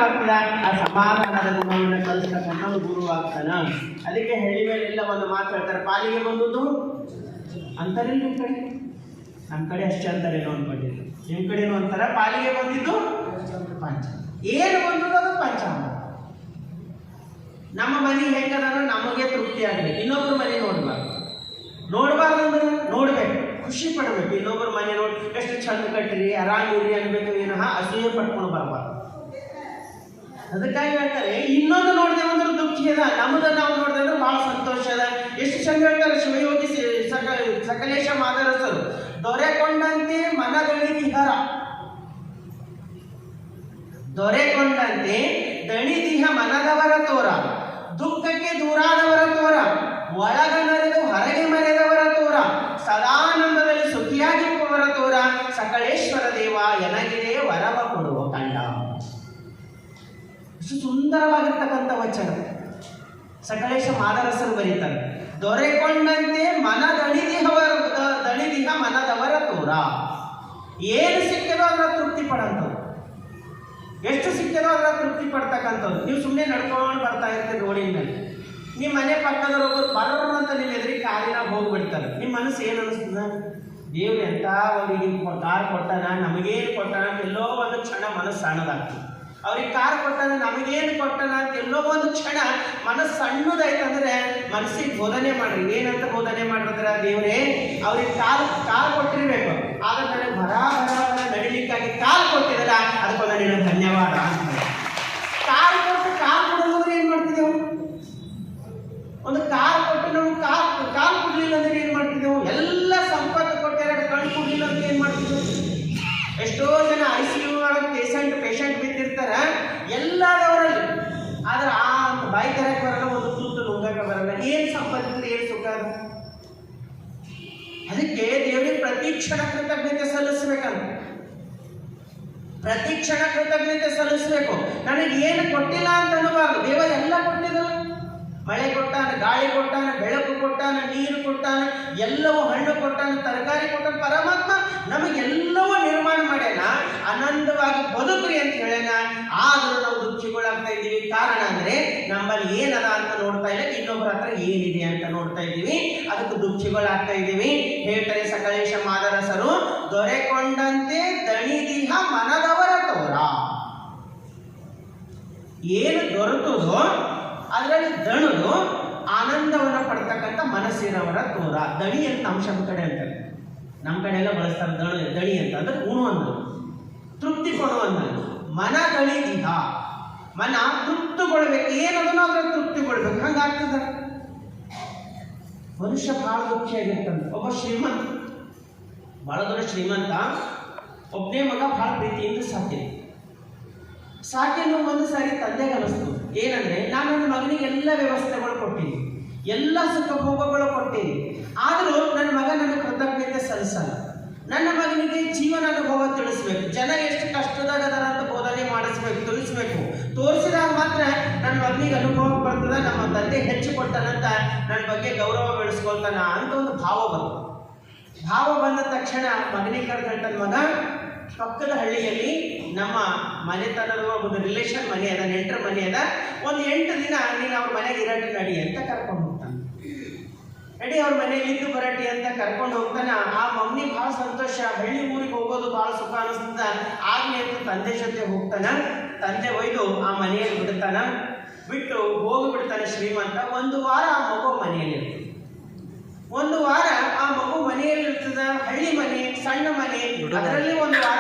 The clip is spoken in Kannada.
ಏನಾಗ್ತದ ಆ ಸಮಾಧಾನದ ಗುಣವನ್ನು ಕಲಿಸ್ತಕ್ಕಂಥ ಗುರು ಆಗ್ತಾನ. ಅದಕ್ಕೆ ಹಳ್ಳಿ ಮೇಲೆ ಎಲ್ಲ ಒಂದು ಮಾತು ಹೇಳ್ತಾರೆ, ಪಾಲಿಗೆ ಬಂದುದು ಅಂತಾರೆ ನಿಮ್ಮ ಕಡೆ, ನಮ್ಮ ಕಡೆ ಅಷ್ಟೇ ಅಂತಾರೇನೋ ಅನ್ಕೊಂಡಿದ್ರು, ನಿಮ್ಮ ಕಡೆನೂ ಅಂತಾರ ಪಾಲಿಗೆ ಬಂದಿದ್ದು ಪಂಚ. ಏನು ಬಂದದ್ದು ಅದು ಪಂಚಾಂಗ. ನಮ್ಮ ಮನೆ ಹೆಂಗದ ನಮಗೆ ತೃಪ್ತಿ ಆಗಬೇಕು, ಇನ್ನೊಬ್ರು ಮನೆ ನೋಡಬಾರ್ದು ಅಂದ್ರೆ ನೋಡ್ಬೇಕು, ಖುಷಿ ಪಡಬೇಕು. ಇನ್ನೊಬ್ರು ಮನೆ ನೋಡಿ ಎಷ್ಟು ಚಂದ ಕಟ್ಟಿರಿ ಆರಾಮಿರಿ ಅನ್ಬೇಕು, ವಿನಃ ಅಸೂಯೆ ಪಟ್ಕೊಂಡು ಬರಬಾರ್ದು. ಅದಕ್ಕಾಗಿ ಹೇಳ್ತಾರೆ ಇನ್ನೊಂದು ನೋಡಿದೆವು ಅಂದ್ರೆ ದುಃಖಿ ಅದ, ನಮ್ಮದನ್ನ ನಾವು ನೋಡಿದೆ ಅಂದ್ರೆ ಬಹಳ ಸಂತೋಷ ಅದ. ಎಷ್ಟು ಚಂದ ಹೇಳ್ತಾರೆ ಶಿವಯೋಗಿ ಸಕಲೇಶ ಮಾದರಸರು, ದೊರೆಕೊಂಡಂತೆ ಮನದಣಿದಿಹರ, ದೊರೆಕೊಂಡಂತೆ ದಣಿದಿಹ ಮನದವರ ತೋರ, ದುಃಖಕ್ಕೆ ದೂರಾದವರ ತೋರ, ಒಳಗ ನರೆದು ಹೊರಗೆ ಮರೆದವರ ತೋರ, ಸದಾನಂದದಲ್ಲಿ ಸುಖಿಯಾಗಿರುವವರ ತೋರ, ಸಕಲೇಶ್ವರ ದೇವ ಎನಗಿದೆ ವರವ ಕೊಡುವ ಕಂಡ. ಇಷ್ಟು ಸುಂದರವಾಗಿರ್ತಕ್ಕಂಥ ವಚನ ಸಕಲೇಶ ಮಾದರಸರು ಬರೀತಾರೆ. ದೊರೆಕೊಂಡಂತೆ ದಣಿದಿಹ ಮನದವರ ತೋರ. ಏನು ಸಿಕ್ಕದೋ ಅದರ ತೃಪ್ತಿ ಪಡಂಥವ್ರು, ಎಷ್ಟು ಸಿಕ್ಕದೋ ಅದರ ತೃಪ್ತಿ ಪಡ್ತಕ್ಕಂಥವ್ರು. ನೀವು ಸುಮ್ಮನೆ ನಡ್ಕೊಂಡು ಬರ್ತಾ ಇರ್ತೀರಿ ರೋಡಿನ ಮೇಲೆ, ನಿಮ್ಮ ಮನೆ ಪಕ್ಕದವ್ರೊಬ್ಬರು ಬರೋರು ಅಂತ ನಿಮ್ಮ ಎದುರಿಗೆ ಕಾರಿನಾಗ ಹೋಗ್ಬಿಡ್ತಾರೆ. ನಿಮ್ಮ ಮನಸ್ಸು ಏನು ಅನಿಸ್ತದ, ದೇವ್ರು ಎಂಥ ಅವರಿಗೆ ಕಾರ್ ಕೊಟ್ಟಾನ, ನಮಗೇನು ಕೊಟ್ಟಾನ ಅಂತ ಎಲ್ಲೋ ಒಂದು ಕ್ಷಣ ಮನಸ್ಸು ಸಣ್ಣದಾಗ್ತದೆ. ಅವ್ರಿಗೆ ಕಾರ್ ಕೊಟ್ಟಾನ, ನಮಗೇನು ಕೊಟ್ಟಾನ ಅಂತ ಎಲ್ಲೋ ಒಂದು ಕ್ಷಣ ಮನಸ್ಸು ಸಣ್ಣದಾಯ್ತಂದ್ರೆ ಮನಸ್ಸಿಗೆ ಬೋಧನೆ ಮಾಡ್ರಿ. ಏನಂತ ಬೋಧನೆ ಮಾಡಿದ್ರೆ, ದೇವರೇ ಅವ್ರಿಗೆ ಕಾಲ್ ಕೊಟ್ಟಿರ್ಬೇಕು, ಆದ್ರೆ ನನಗೆ ಬರ ನಡಿಲಿಕ್ಕಾಗಿ ಕಾಲ್ ಕೊಟ್ಟಿದ್ದಲ್ಲ, ಅದಕ್ಕೊಂದು ನಿನಗೆ ಧನ್ಯವಾದ ಅಂತ. ಕಾಲ್ ಕೊಡೋದ್ರೆ ಏನು ಮಾಡ್ತಿದ್ದೆವು, ಒಂದು ಕಾರ್ ಕೊಟ್ಟು ನಮ್ಗೆ ಕಾಲ್ ಕೊಡ್ಲಿಲ್ಲ ಅಂದ್ರೆ ಏನು ಮಾಡ್ತಿದ್ದೆವು, ಎಲ್ಲ ಸಂಪತ್ತು ಕೊಟ್ಟು ಎರಡು ಕಣ್ಣು ಕೊಡ್ಲಿಲ್ಲ ಅಂದ್ರೆ ಏನು ಮಾಡ್ತಿದ್ದೆವು. ಎಷ್ಟೋ ಜನ ICU ಒಳಗೆ ಪೇಷಂಟ್ ಬಿದ್ದಿರ್ತಾರ ಎಲ್ಲದವರಲ್ಲಿ, ಆದ್ರೆ ಆ ಬಾಯಿ ತರಕ್ಕೆ ಬರಲ್ಲ, ಒಂದು ತುತ್ತು ನುಂಗಕ್ಕೆ ಬರಲ್ಲ. ಏನು ಸಂಪತ್ತಿದ್ರೆ ಏನು ಸುಖ ಅದು. ಅದಕ್ಕೆ ದೇವರಿಗೆ ಪ್ರತಿ ಕ್ಷಣ ಕೃತಜ್ಞತೆ ಸಲ್ಲಿಸ್ಬೇಕಂತ, ಪ್ರತಿ ಕ್ಷಣ ಕೃತಜ್ಞತೆ ಸಲ್ಲಿಸ್ಬೇಕು. ನನಗೆ ಏನು ಕೊಟ್ಟಿಲ್ಲ ಅಂತ ಅನ್ನಬಾರ್ದು. ದೇವ ಎಲ್ಲ ಕೊಟ್ಟಿದ್ದಲ್ಲ, ಮಳೆ ಕೊಟ್ಟಾನ, ಗಾಳಿ ಕೊಟ್ಟಾನ, ಬೆಳಕು ಕೊಟ್ಟಾನ, ನೀರು ಕೊಟ್ಟಾನ, ಎಲ್ಲವೂ ಹಣ್ಣು ಕೊಟ್ಟಾನ, ತರಕಾರಿ ಕೊಟ್ಟಾನ. ಪರಮಾತ್ಮ ನಮಗೆಲ್ಲವೂ ನಿರ್ಮಾಣ ಮಾಡ್ಯಾನ, ಆನಂದವಾಗಿ ಬದುಕ್ರಿ ಅಂತ ಹೇಳ್ಯಾನ. ಆದರೂ ನಾವು ದುಃಖಿಗಳಾಗ್ತಾ ಇದ್ದೀವಿ. ಕಾರಣ ಅಂದ್ರೆ ನಮ್ಮಲ್ಲಿ ಏನದ ಅಂತ ನೋಡ್ತಾ ಇಲ್ಲ, ಇನ್ನೊಬ್ಬರ ಹತ್ರ ಏನಿದೆ ಅಂತ ನೋಡ್ತಾ ಇದ್ದೀವಿ, ಅದಕ್ಕೆ ದುಃಖಿಗಳಾಗ್ತಾ ಇದ್ದೀವಿ. ಹೇಳ್ತಾರೆ ಸಕಲೇಶ ಮಾದರಸರು, ದೊರೆಕೊಂಡಂತೆ ದಣಿದಿಹ ಮನದವರ ತೋರ. ಏನು ದೊರೆತದೋ ಅದರಲ್ಲಿ ದಣದು ಆನಂದವನ್ನು ಪಡ್ತಕ್ಕಂಥ ಮನಸ್ಸಿನವರ ತೋರ. ದಣಿ ಅಂತ ನಮ್ಮ ಶಬ್ದ ಕಡೆ ಅಂತಾರೆ, ನಮ್ಮ ಕಡೆ ಎಲ್ಲ ಬಳಸ್ತಾರೆ ದಣಿ ಅಂತ. ಅಂದ್ರೆ ಉಣುವಂದು, ತೃಪ್ತಿ ಕೊಡುವಂದು. ಮನ ದಣಿದಿಹ, ಮನ ತೃಪ್ತಿಗೊಳ್ಬೇಕು, ಏನದನ್ನು ಅದರ ತೃಪ್ತಿಗೊಳ್ಬೇಕು. ಹಂಗಾಗ್ತದ. ಮನುಷ್ಯ ಬಹಳ ದುಃಖಿಯಾಗಿರ್ತಾನೆ. ಒಬ್ಬ ಶ್ರೀಮಂತ, ಬಹಳ ದೊಡ್ಡ ಶ್ರೀಮಂತ, ಒಬ್ಬನೇ ಮಗ ಬಹಳ ಪ್ರೀತಿಯಿಂದ ಸಾಕಿನ ಒಂದು ಸಾರಿ ತಂದೆಗೆ ಅನಿಸ್ತು, ಏನಂದ್ರೆ ನಾನು ನನ್ನ ಮಗನಿಗೆ ಎಲ್ಲ ವ್ಯವಸ್ಥೆಗಳು ಕೊಟ್ಟೀನಿ, ಎಲ್ಲ ಸುಖ ಭೋಗಗಳು ಕೊಟ್ಟೀನಿ, ಆದರೂ ನನ್ನ ಮಗ ನನ್ನ ಕೃತಜ್ಞತೆ ಸಲ್ಲಿಸಲ್ಲ. ನನ್ನ ಮಗನಿಗೆ ಜೀವನ ಅನುಭವ ತಿಳಿಸ್ಬೇಕು, ಜನ ಎಷ್ಟು ಕಷ್ಟದಾಗ ಅದರ ಅಂತ ಬೋಧನೆ ಮಾಡಿಸ್ಬೇಕು, ತಿಳಿಸ್ಬೇಕು. ತೋರಿಸಿದಾಗ ಮಾತ್ರ ನನ್ನ ಮಗನಿಗೆ ಅನುಭವ ಬರ್ತದ, ನಮ್ಮ ತಂದೆ ಹೆಚ್ಚು ಕೊಟ್ಟನಂತ ನನ್ನ ಬಗ್ಗೆ ಗೌರವ ಬೆಳೆಸ್ಕೊಳ್ತಾನ ಅಂತ ಒಂದು ಭಾವ ಬಂತು. ಭಾವ ಬಂದ ತಕ್ಷಣ ಮಗನಿಗೆ ಕರೆದ, ಮಗ ಪಕ್ಕದ ಹಳ್ಳಿಯಲ್ಲಿ ನಮ್ಮ ಮನೆತನದ ಒಂದು ರಿಲೇಷನ್ ಮನೆ ಅದ, ನೆಂಟರ ಮನೆ ಅದ, ಒಂದು 8 ದಿನ ನೀನು ಅವ್ರ ಮನೆಗೆ ಇರಟ್ಟಿ ನಡಿ ಅಂತ ಕರ್ಕೊಂಡು ಹೋಗ್ತಾನೆ. ನಡಿ ಅವ್ರ ಮನೆಯಲ್ಲಿ ಇದ್ದು ಬರಟ್ಟಿ ಅಂತ ಕರ್ಕೊಂಡು ಹೋಗ್ತಾನ. ಆ ಮಮ್ಮಿ ಭಾಳ ಸಂತೋಷ, ಹಳ್ಳಿ ಊರಿಗೆ ಹೋಗೋದು ಭಾಳ ಸುಖ ಅನಿಸ್ತದ. ಆಗ್ಲಿ ಅಂತ ತಂದೆ ಜೊತೆ ಹೋಗ್ತಾನ. ತಂದೆ ಒಯ್ದು ಆ ಮನೆಯಲ್ಲಿ ಬಿಡ್ತಾನ, ಬಿಟ್ಟು ಹೋಗಿಬಿಡ್ತಾನೆ ಶ್ರೀಮಂತ. 1 ವಾರ ಆ ಮಗು ಮನೆಯಲ್ಲಿ ಇರ್ತದೆ. 1 ವಾರ ಆ ಮಗು ಮನೆಯಲ್ಲಿ ಇರ್ತದ. ಹಳ್ಳಿ ಮನೆ, ಸಣ್ಣ ಮನೆ, ಅದರಲ್ಲಿ 1 ವಾರ